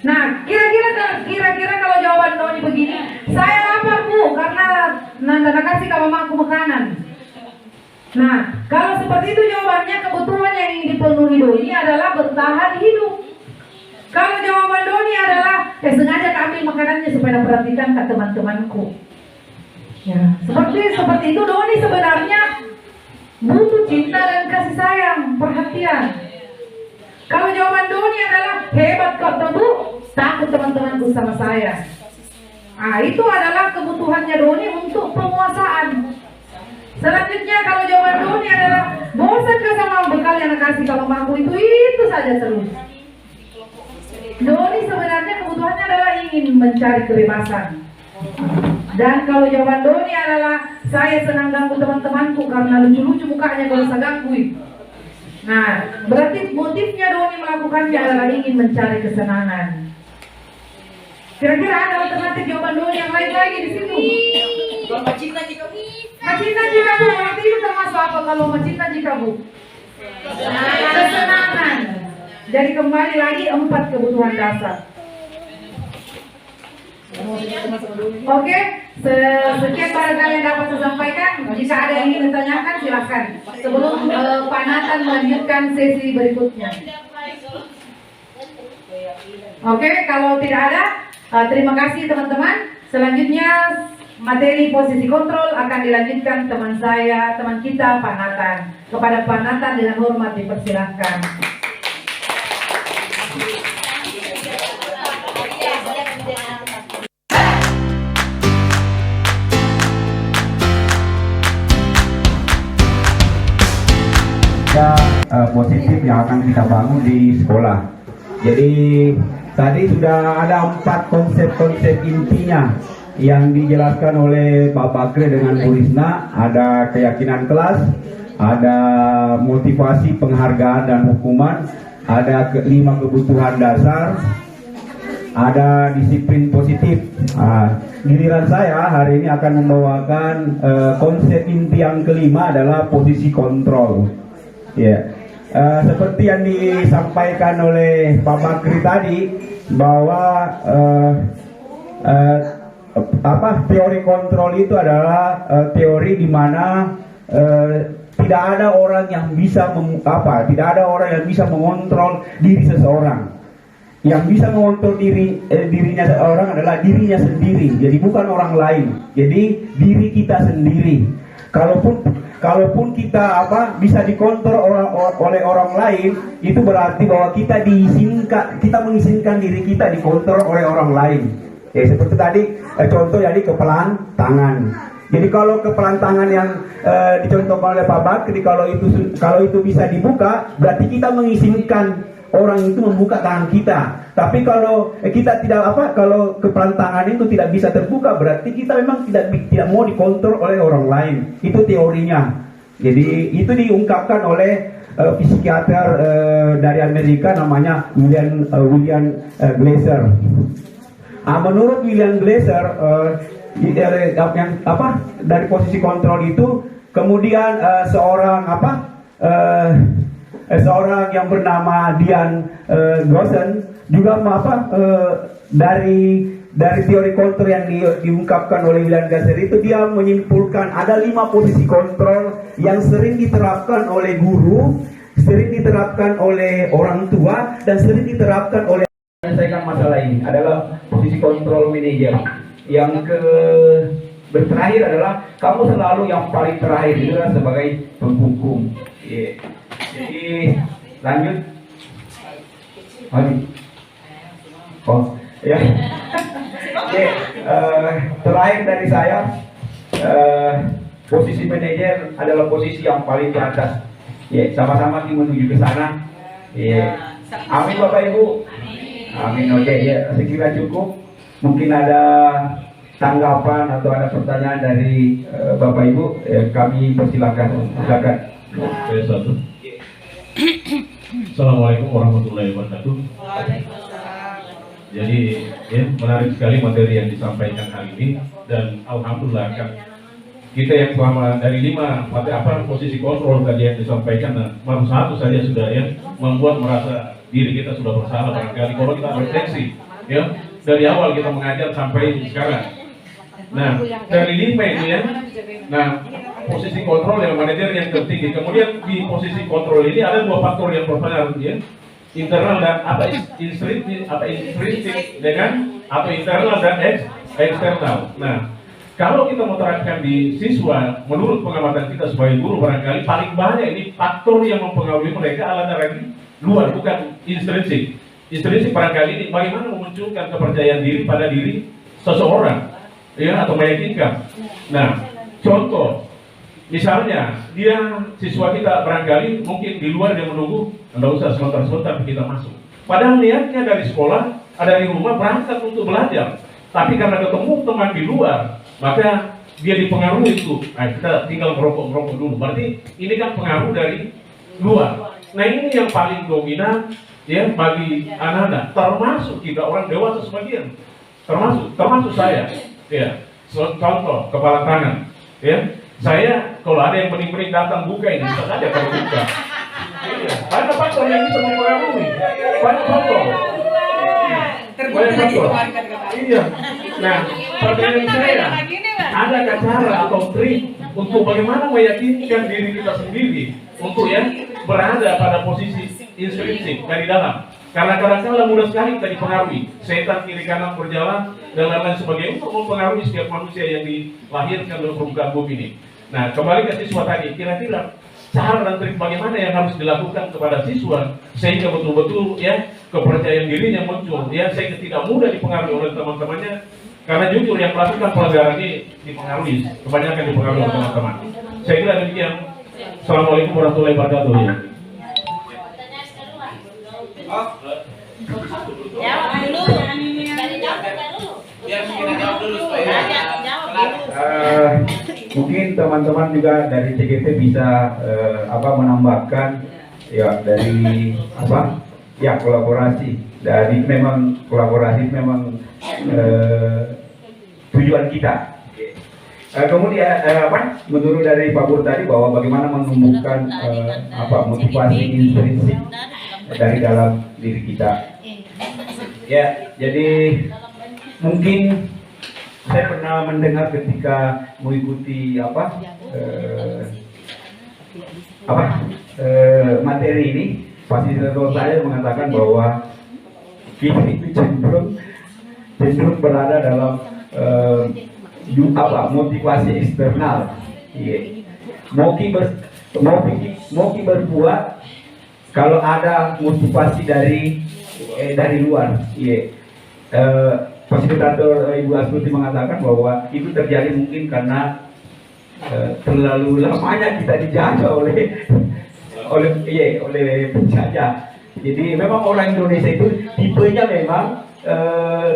Nah, kira-kira kalau jawaban Doni begini, saya lapar Bu, karena Nanda kasih ke mamaku makanan. Nah, kalau seperti itu jawabannya, kebutuhan yang ingin dipenuhi Doni adalah bertahan hidup. Kalau jawaban Doni adalah, sengaja ambil makanannya supaya perhatikan ke teman-temanku. Ya, seperti itu Doni sebenarnya butuh cinta dan kasih sayang, perhatian. Kalau jawaban Doni adalah hebat kok Bu, takut teman-temanku sama saya. Nah, itu adalah kebutuhannya Doni untuk penguasaan. Selanjutnya kalau jawaban Doni adalah bosan ke sama bekal yang kasih kalau mamaku itu saja terus. Doni sebenarnya kebutuhannya adalah ingin mencari kebebasan. Dan kalau jawaban Doni adalah saya senang ganggu teman-temanku karena lucu-lucu mukanya kalau saya gangguin. Nah, berarti motifnya Doni melakukannya adalah ingin mencari kesenangan. Kira-kira ada alternatif jawaban Doni yang lain lagi di situ? Cinta jika Cinta jika Bu, berarti itu termasuk apa kalau cinta jika Bu? Kesenangan. Jadi kembali lagi 4 kebutuhan dasar. Oke, sekian barangkali yang dapat saya sampaikan. Jika ada yang ingin ditanyakan silakan. Sebelum Pak Nathan melanjutkan sesi berikutnya. Oke, kalau tidak ada, terima kasih teman-teman. Selanjutnya materi posisi kontrol akan dilanjutkan teman kita Pak Nathan. Kepada Pak Nathan dengan hormat dipersilahkan. Positif yang akan kita bangun di sekolah. Jadi tadi sudah ada 4 konsep-konsep intinya yang dijelaskan oleh Pak Bakri dengan Bu Risna. Ada keyakinan kelas, ada motivasi, penghargaan dan hukuman, ada 5 kebutuhan dasar, ada disiplin positif. Giliran saya hari ini akan membawakan konsep inti yang kelima adalah posisi kontrol. Seperti yang disampaikan oleh Pak Bakri tadi bahwa teori kontrol itu adalah teori di mana tidak ada orang yang bisa mengontrol diri seseorang. Yang bisa mengontrol dirinya seseorang adalah dirinya sendiri. Jadi bukan orang lain. Jadi diri kita sendiri. Kalaupun kita bisa dikontrol oleh orang lain, itu berarti bahwa kita mengizinkan diri kita dikontrol oleh orang lain. Seperti tadi contoh jadi kepelan tangan. Jadi kalau kepelan tangan yang dicontohkan oleh Pak Bakri, kalau itu bisa dibuka, berarti kita mengizinkan orang itu membuka tangan kita. Tapi kalau kita kalau kepelan tangan itu tidak bisa terbuka, berarti kita memang tidak mau dikontrol oleh orang lain. Itu teorinya. Jadi itu diungkapkan oleh psikiater dari Amerika namanya William Glasser. Menurut William Glasser, dari posisi kontrol itu, kemudian seorang yang bernama Dian Gossen juga dari teori kontrol yang diungkapkan oleh William Glasser itu, dia menyimpulkan ada 5 posisi kontrol yang sering diterapkan oleh guru, sering diterapkan oleh orang tua, dan sering diterapkan oleh menyelesaikan masalah ini adalah posisi kontrol manajer. Yang terakhir adalah kamu selalu yang paling terakhir itu adalah sebagai penghukum. Jadi lanjut. Terakhir dari saya, posisi manajer adalah posisi yang paling di atas. Sama-sama kita menuju ke sana. Amin Bapak Ibu. Amin. Sekira cukup. Mungkin ada tanggapan atau ada pertanyaan dari Bapak Ibu, kami persilakan. Silakan. Assalamualaikum warahmatullahi wabarakatuh. Jadi menarik sekali materi yang disampaikan hari ini, dan alhamdulillah kita yang selama dari 5 posisi kontrol tadi yang disampaikan, baru 1 saja sudah ya membuat merasa diri kita sudah bersalah barangkali kalau kita refleksi ya dari awal kita mengajar sampai sekarang. Nah dari 5 itu ya, nah posisi kontrol yang manajer yang tertinggi, kemudian di posisi kontrol ini ada 2 faktor yang berpengaruh ya, internal dan intrinsik dengan atau internal dan eksternal. Nah kalau kita mau terapkan di siswa, menurut pengamatan kita sebagai guru barangkali paling banyak ini faktor yang mempengaruhi mereka adalah dari luar, bukan intrinsik. Intrinsik barangkali ini bagaimana memunculkan kepercayaan diri pada diri seseorang, ya atau meyakinkan. Nah, contoh, misalnya dia siswa kita barangkali mungkin di luar dia menunggu, anda usah sebentar kita masuk. Padahal niatnya dari sekolah, dari rumah berangkat untuk belajar, tapi karena ketemu teman di luar, maka dia dipengaruhi itu. Nah, kita tinggal merokok dulu. Berarti ini kan pengaruh dari luar. Nah ini yang paling dominan ya bagi anak-anak, termasuk kita orang dewasa sebagian, termasuk saya. Ya, contoh kepala tangan. Ya, saya kalau ada yang bening-bening datang buka ini, bisa saja kalau buka. Iya, ada faktor yang bisa mempengaruhi. Banyak faktor. Iya. Nah, pertanyaan saya, ada cara atau trik untuk bagaimana meyakinkan diri kita sendiri untuk ya berada pada posisi intrinsik dari dalam? Karena kadang-kadang mudah sekali kita dipengaruhi setan kiri kanan berjalan dan lain-lain sebagainya untuk mempengaruhi setiap manusia yang dilahirkan dalam permukaan bumi ini. Nah, kembali ke siswa tadi, kira-kira cara dan trik bagaimana yang harus dilakukan kepada siswa sehingga betul-betul ya kepercayaan dirinya muncul ya, sehingga tidak mudah dipengaruhi oleh teman-temannya, karena jujur yang melakukan pelanggaran ini dipengaruhi, kebanyakan dipengaruhi oleh teman-teman. Saya kira demikian. Assalamualaikum warahmatullahi wabarakatuh. Jawab dulu. Mungkin teman-teman juga dari CGT bisa menambahkan ya dari kolaborasi. Dari memang kolaborasi memang tujuan kita. Kemudian menurut dari Pak Bur tadi bahwa bagaimana menumbuhkan motivasi intrinsik dari dalam diri kita. Ya, jadi mungkin saya pernah mendengar ketika mengikuti materi ini, fasilitator saya mengatakan bahwa kita itu cenderung berada dalam motivasi eksternal. Mau berbuat kalau ada motivasi dari luar. Fasilitator Ibu Astuti mengatakan bahwa itu terjadi mungkin karena terlalu lamanya kita dijajah oleh penjajah. Jadi memang orang Indonesia itu tipenya memang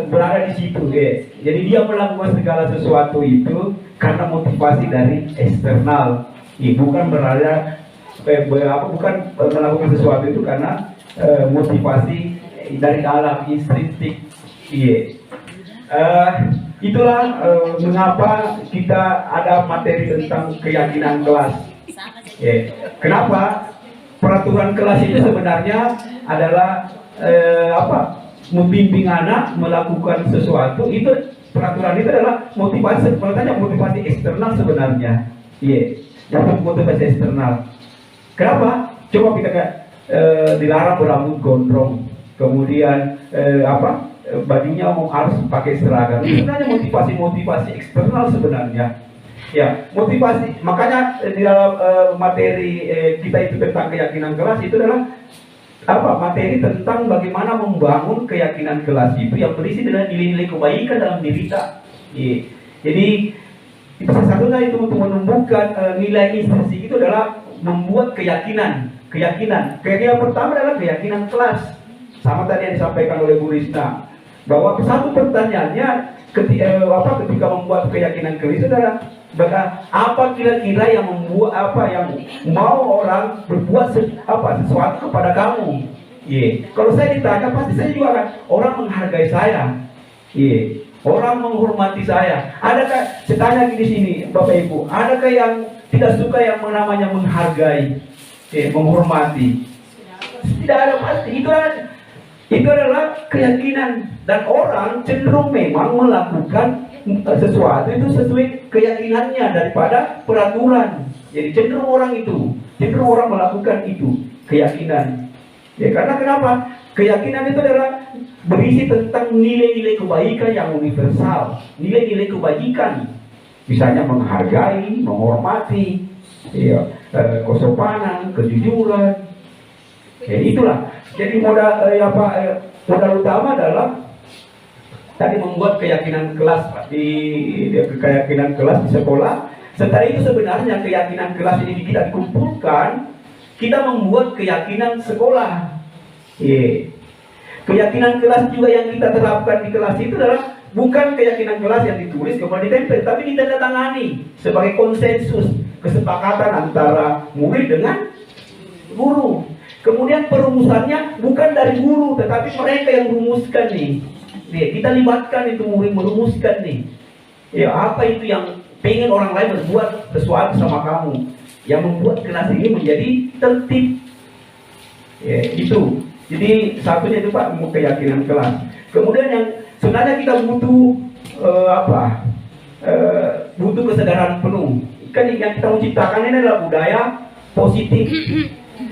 berada di situ, jadi dia melakukan segala sesuatu itu karena motivasi dari eksternal, bukan melakukan sesuatu itu karena motivasi dari dalam intrinsik. Itulah mengapa kita ada materi tentang keyakinan kelas. Kenapa peraturan kelas itu sebenarnya adalah membimbing anak melakukan sesuatu. Itu peraturan itu adalah motivasi, motivasi eksternal sebenarnya. Motivasi eksternal. Kenapa? Coba kita dilarang berambut gondrong, kemudian bajunya harus pakai seragam. Itu sebenarnya motivasi eksternal sebenarnya. Ya, motivasi. Makanya di dalam materi kita itu tentang keyakinan kelas itu adalah materi tentang bagaimana membangun keyakinan kelas itu yang berisi dengan nilai-nilai kebaikan dalam diri kita. Jadi itu salah satunya itu untuk menumbuhkan nilai intrinsik itu adalah membuat keyakinan. Keyakinan pertama adalah keyakinan kelas. Sama tadi yang disampaikan oleh Bu Risna, bahwa satu pertanyaannya ketika membuat keyakinan kelas itu adalah apa kira-kira yang membuat yang mau orang berbuat sesuatu kepada kamu. Kalau saya ditanya pasti saya juga akan orang menghargai saya. Orang menghormati saya. Adakah, saya tanya di sini, Bapak Ibu, adakah yang tidak suka yang namanya menghargai, menghormati? Tidak ada, pasti. Itu adalah keyakinan, dan orang cenderung memang melakukan sesuatu itu sesuai keyakinannya daripada peraturan. Jadi cenderung orang melakukan itu keyakinan. Ya, karena kenapa? Keyakinan itu adalah berisi tentang nilai-nilai kebaikan yang universal, nilai-nilai kebajikan, misalnya menghargai, menghormati, ya, kesopanan, kejujuran. Ya, itulah. Jadi modal utama adalah tadi membuat keyakinan kelas keyakinan kelas di sekolah. Setelah itu sebenarnya keyakinan kelas ini kita dikumpulkan, kita membuat keyakinan sekolah. Keyakinan kelas juga yang kita terapkan di kelas itu adalah bukan keyakinan kelas yang ditulis kemudian ditempel, tapi ditandatangani sebagai konsensus, kesepakatan antara murid dengan guru. Kemudian perumusannya bukan dari guru, tetapi mereka yang rumuskan nih. Kita libatkan itu murid merumuskan nih. Ya, apa itu yang pengen orang lain berbuat sesuatu sama kamu, yang membuat kelas ini menjadi tertib. Ya, itu. Jadi satunya itu Pak, keyakinan kelas. Kemudian yang sebenarnya kita butuh butuh kesadaran penuh. Kan yang kita mau ciptakan ini adalah budaya positif.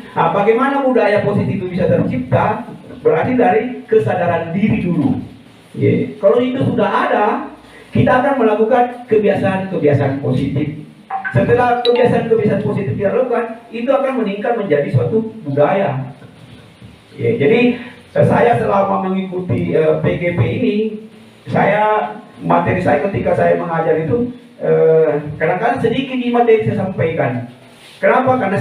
Nah, bagaimana budaya positif itu bisa tercipta? Berarti dari kesadaran diri dulu. Kalau itu sudah ada, kita akan melakukan kebiasaan-kebiasaan positif. Setelah kebiasaan-kebiasaan positif kita lakukan, itu akan meningkat menjadi suatu budaya. Jadi saya selama mengikuti PGP ini, materi saya ketika saya mengajar itu kadang-kadang sedikit di materi saya sampaikan. Kenapa? Karena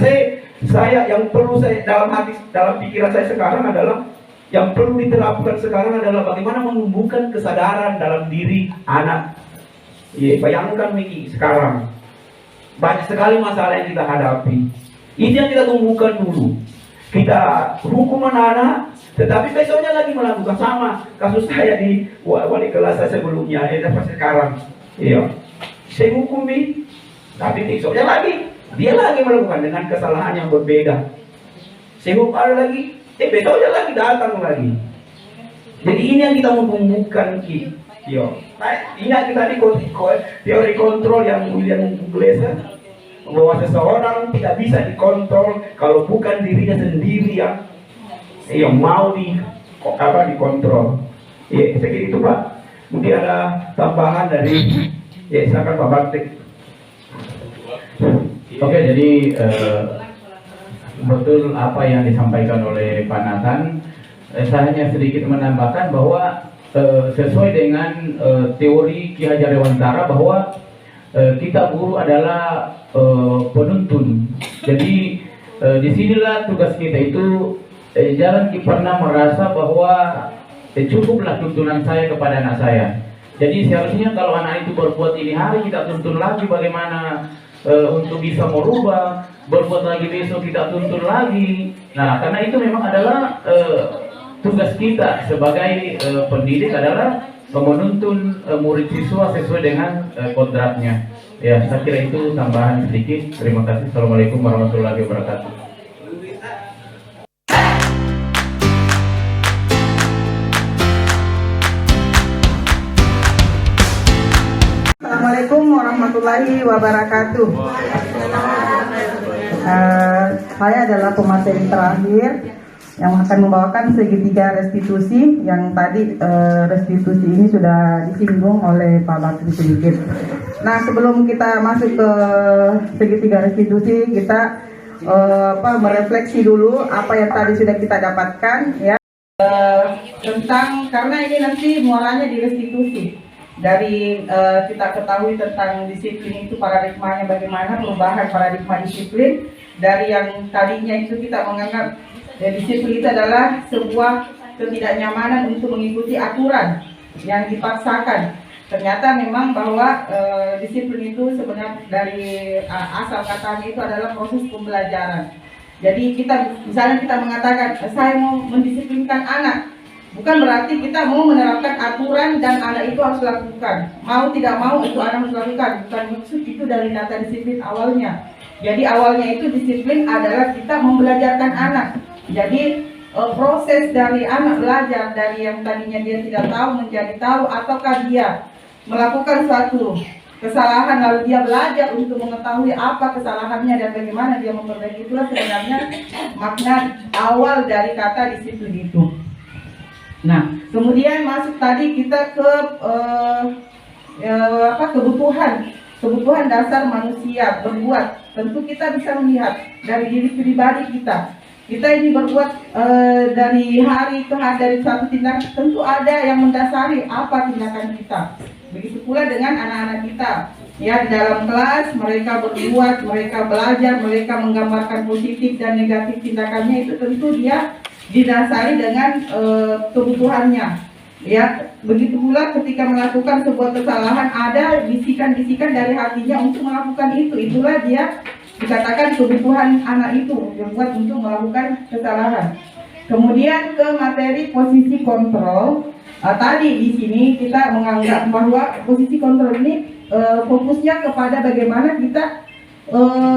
saya yang perlu saya dalam pikiran saya sekarang adalah yang perlu diterapkan sekarang adalah bagaimana menumbuhkan kesadaran dalam diri anak. Bayangkan Miki, sekarang banyak sekali masalah yang kita hadapi. Itu yang kita tumbuhkan dulu. Kita hukum anak-anak, tetapi besoknya lagi melakukan sama. Kasus saya di wali kelas saya sebelumnya, sekarang. Saya hukumi, tapi besoknya lagi dia lagi melakukan dengan kesalahan yang berbeda. Saya hukum ada lagi, besoknya lagi datang lagi. Jadi ini yang kita membutuhkan. Ingat kita di teori kontrol yang William Glasser, bahwa seseorang tidak bisa dikontrol kalau bukan dirinya sendiri yang mau dikontrol. Seperti itu Pak. Mungkin ada tambahan dari silakan Pak Bartek. Oke, jadi betul apa yang disampaikan oleh Pak Nathan. Saya hanya sedikit menambahkan bahwa sesuai dengan teori Ki Hajar Dewantara bahwa kita guru adalah penuntun. Jadi disinilah tugas kita itu. Jangan pernah merasa bahwa cukuplah tuntunan saya kepada anak saya. Jadi seharusnya kalau anak itu berbuat ini hari, kita tuntun lagi bagaimana untuk bisa merubah, berbuat lagi besok kita tuntun lagi. Nah, karena itu memang adalah tugas kita sebagai pendidik adalah menuntun murid siswa sesuai dengan kodratnya. Ya, saya kira itu tambahan sedikit. Terima kasih. Assalamualaikum warahmatullahi wabarakatuh. Assalamualaikum warahmatullahi wabarakatuh. Saya adalah pemateri terakhir yang akan membawakan segitiga restitusi. Yang tadi restitusi ini sudah disinggung oleh Pak Bakri sedikit. Nah, sebelum kita masuk ke segitiga restitusi, kita merefleksi dulu apa yang tadi sudah kita dapatkan, ya, tentang, karena ini nanti muaranya di restitusi. Dari kita ketahui tentang disiplin itu paradigmanya bagaimana, perubahan paradigma disiplin dari yang tadinya itu kita menganggap disiplin itu adalah sebuah ketidaknyamanan untuk mengikuti aturan yang dipaksakan. Ternyata memang bahwa disiplin itu sebenarnya dari asal katanya itu adalah proses pembelajaran. Jadi misalnya kita mengatakan saya mau mendisiplinkan anak, Bukan berarti kita mau menerapkan aturan dan anak itu harus lakukan. Mau tidak mau itu anak harus lakukan. Bukan maksud itu dari data disiplin awalnya. Jadi awalnya itu disiplin adalah kita membelajarkan anak. Jadi proses dari anak belajar dari yang tadinya dia tidak tahu menjadi tahu, ataukah dia melakukan suatu kesalahan lalu dia belajar untuk mengetahui apa kesalahannya dan bagaimana dia memperbaiki, itulah sebenarnya makna awal dari kata disiplin itu. Nah, kemudian masuk tadi kita ke kebutuhan dasar manusia berbuat. Tentu kita bisa melihat dari diri pribadi kita. Kita ini berbuat dari hari ke hari, dari suatu tindakan, tentu ada yang mendasari apa tindakan kita. Begitu pula dengan anak-anak kita. Ya, di dalam kelas mereka berbuat, mereka belajar, mereka menggambarkan positif dan negatif tindakannya, itu tentu dia didasari dengan kebutuhannya. Ya, begitu pula ketika melakukan sebuah kesalahan ada bisikan-bisikan dari hatinya untuk melakukan itu. Itulah dia dikatakan kebutuhan anak itu dibuat untuk melakukan kesalahan. Kemudian ke materi posisi kontrol. Tadi di sini kita menganggap bahwa posisi kontrol ini fokusnya kepada bagaimana kita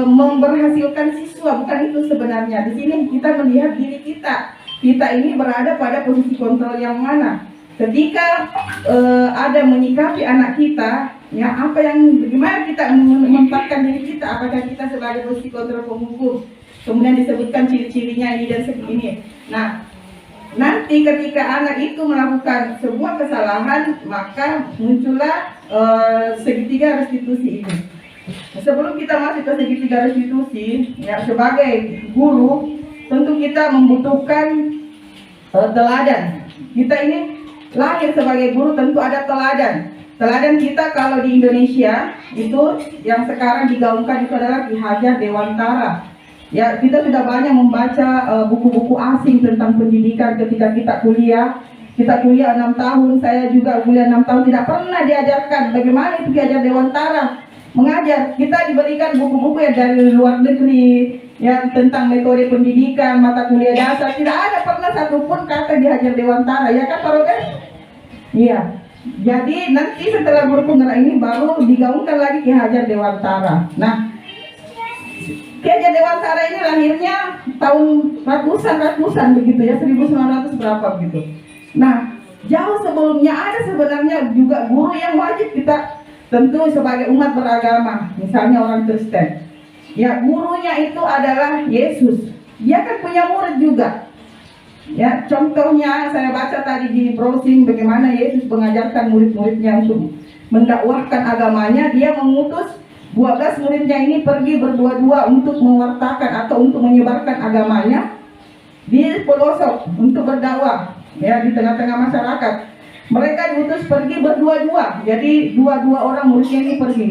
memberhasilkan siswa, bukan itu sebenarnya. Di sini kita melihat diri kita. Kita ini berada pada posisi kontrol yang mana? Ketika ada menyikapi anak kita, ya apa yang bagaimana kita menempatkan diri kita? Apakah kita sebagai posisi kontrol penghukum? Kemudian disebutkan ciri-cirinya ini dan segini. Nah, nanti ketika anak itu melakukan sebuah kesalahan, maka muncullah segitiga restitusi ini. Sebelum kita masuk ke segitiga restitusi, ya sebagai guru tentu kita membutuhkan teladan. Kita ini lahir sebagai guru, tentu ada teladan. Teladan kita kalau di Indonesia itu yang sekarang digaungkan itu adalah Ki Hajar Dewantara. Ya, kita sudah banyak membaca buku-buku asing tentang pendidikan ketika kita kuliah. Kita kuliah 6 tahun, saya juga kuliah 6 tahun, tidak pernah diajarkan bagaimana itu Ki Hajar Dewantara mengajar. Kita diberikan buku-buku yang dari luar negeri, yang tentang metode pendidikan, mata kuliah dasar, tidak ada pernah satupun kata Ki Hajar Dewantara, ya kan Pak Robert? Iya. Jadi nanti setelah guru penggerak ini baru digaungkan lagi Ki Hajar Dewantara. Nah, Ki Hajar Dewantara ini lahirnya tahun ratusan begitu ya, 1900 berapa begitu. Nah, jauh sebelumnya ada sebenarnya juga guru yang wajib kita, tentu sebagai umat beragama, misalnya orang Kristen. Ya, gurunya itu adalah Yesus. Dia kan punya murid juga. Ya, contohnya saya baca tadi di browsing bagaimana Yesus mengajarkan murid-muridnya untuk mendakwahkan agamanya. Dia mengutus 12 muridnya ini pergi berdua-dua untuk mewartakan atau untuk menyebarkan agamanya di pelosok untuk berdakwah, ya, di tengah-tengah masyarakat. Mereka diutus pergi berdua-dua. Jadi dua-dua orang muridnya ini pergi.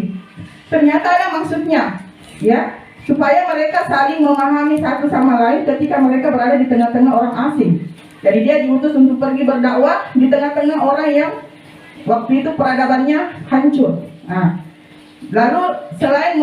Ternyata ada maksudnya, ya, supaya mereka saling memahami satu sama lain ketika mereka berada di tengah-tengah orang asing. Jadi dia diutus untuk pergi berdakwah di tengah-tengah orang yang waktu itu peradabannya hancur. Nah, lalu selain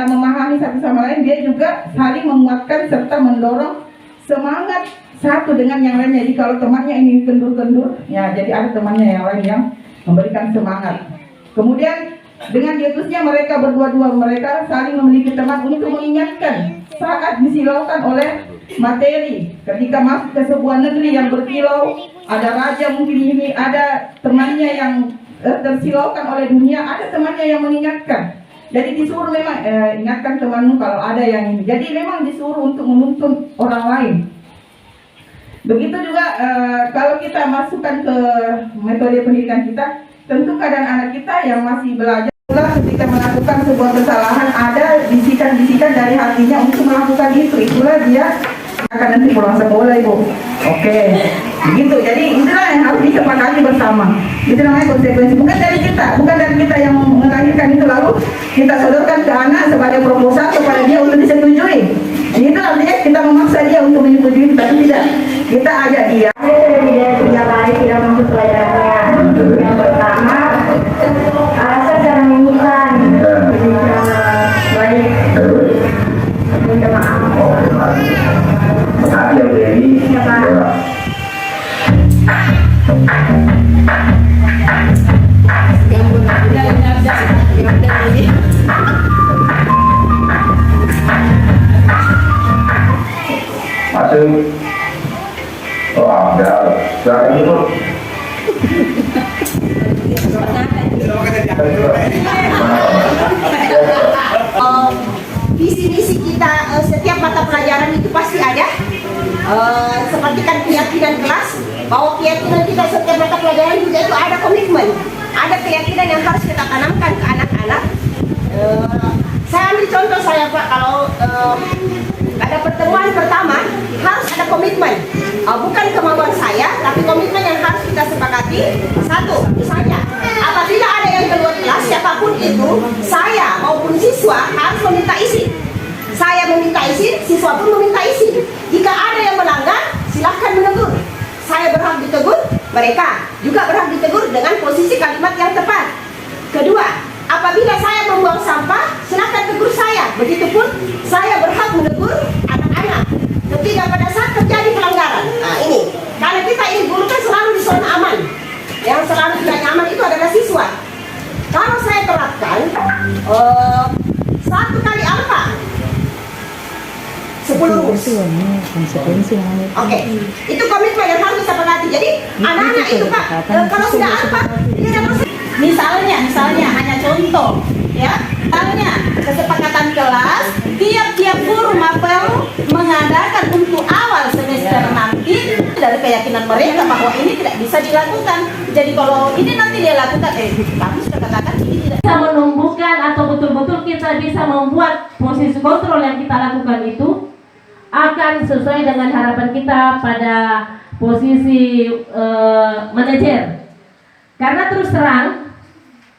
memahami satu sama lain, dia juga saling menguatkan serta mendorong semangat satu dengan yang lainnya. Jadi kalau temannya ini kendur-kendur, ya jadi ada temannya yang lain yang memberikan semangat. Kemudian dengan diutusnya mereka berdua-dua, mereka saling memiliki teman untuk mengingatkan saat disilaukan oleh materi. Ketika masuk ke sebuah negeri yang berkilau, ada raja mungkin ini, ada temannya yang tersilaukan oleh dunia, ada temannya yang mengingatkan. Jadi disuruh memang ingatkan temanmu kalau ada yang ini. Jadi memang disuruh untuk menuntun orang lain. Begitu juga kalau kita masukkan ke metode pendidikan kita, tentu keadaan anak kita yang masih belajar ketika melakukan sebuah kesalahan ada bisikan-bisikan dari hatinya untuk melakukan itu. Itulah dia akan nanti pulang sekolah, Ibu. Oke, begitu. Jadi itulah yang harus disepakati bersama. Itu namanya konsekuensi. Bukan dari kita yang melahirkan itu lalu kita sodorkan ke anak sebagai proposal kepada dia untuk disetujui. Itu artinya kita memaksa dia untuk menyetujui, tapi tidak. Kita ajak dia. Dia baik, tidak masuk pelajarannya. Yang pertama, alasan cara menyanyikan. Baik. Minta maaf. Makasih ya, Dewi. Iya, Pak. Visi-misi kita setiap mata pelajaran itu pasti ada. Seperti kan keyakinan kelas, bahwa keyakinan kita setiap mata pelajaran juga itu ada komitmen, ada keyakinan yang harus kita tanamkan ke anak-anak. Saya ambil contoh saya Pak, kalau ada pertemuan pertama harus ada komitmen, bukan kemauan saya, tapi komitmen yang harus kita sepakati. Satu, misalnya apabila ada yang keluar kelas siapapun itu, saya maupun siswa harus meminta izin. Saya meminta izin, siswa pun meminta izin. Jika ada yang melanggar, silahkan menegur. Saya berhak ditegur, mereka juga berhak ditegur dengan posisi kalimat yang tepat. Kedua, apabila saya membuang sampah, silahkan tegur saya. Begitupun saya berhak menegur anak-anak. Ketiga, pada saat terjadi pelanggaran. Nah ini, karena kita ini guru kan selalu di zona aman. Yang selalu tidak nyaman itu adalah siswa. Kalau saya terapkan 1 kali alfa 10 rumus. Oke, itu komitmen yang harus kita sepakati. Jadi anak-anak itu Pak, kalau sudah alfa, dia dapat. Misalnya hanya contoh, ya. Misalnya kesepakatan kelas, tiap-tiap guru mapel mengadakan untuk awal semester nanti dari keyakinan mereka bahwa ini tidak bisa dilakukan. Jadi kalau ini nanti dia lakukan, kami sudah katakan ini tidak bisa menumbuhkan atau betul-betul kita bisa membuat posisi kontrol yang kita lakukan itu akan sesuai dengan harapan kita pada posisi manajer. Karena terus terang,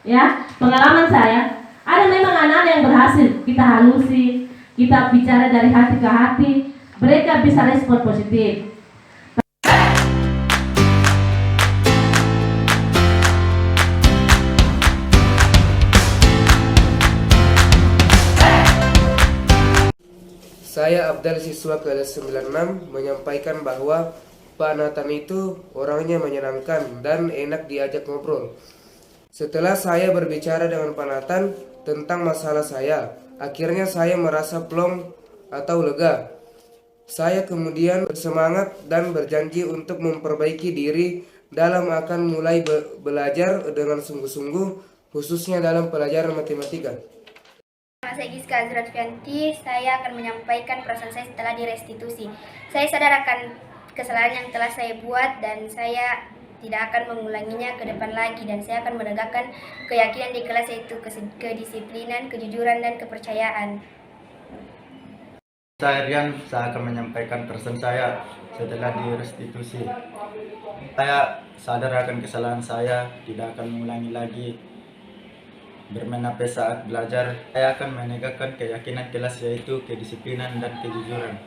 ya pengalaman saya, ada memang anak-anak yang berhasil kita halusi, kita bicara dari hati ke hati, mereka bisa respon positif. Saya Abdal, siswa kelas 96, menyampaikan bahwa Pak Nathan itu orangnya menyenangkan dan enak diajak ngobrol. Setelah saya berbicara dengan Pak Nathan tentang masalah saya, akhirnya saya merasa plong atau lega. Saya kemudian bersemangat dan berjanji untuk memperbaiki diri dalam akan mulai belajar dengan sungguh-sungguh, khususnya dalam pelajaran matematika. Nama saya Giska Azratfianti, saya akan menyampaikan perasaan saya setelah direstitusi. Saya sadar akan kesalahan yang telah saya buat dan saya tidak akan mengulanginya ke depan lagi, dan saya akan menegakkan keyakinan di kelas, yaitu kedisiplinan, kejujuran, dan kepercayaan. Saya Rian, saya akan menyampaikan perasaan saya setelah direstitusi. Saya sadar akan kesalahan saya, tidak akan mengulangi lagi bermain HP saat belajar. Saya akan menegakkan keyakinan kelas, yaitu kedisiplinan dan kejujuran.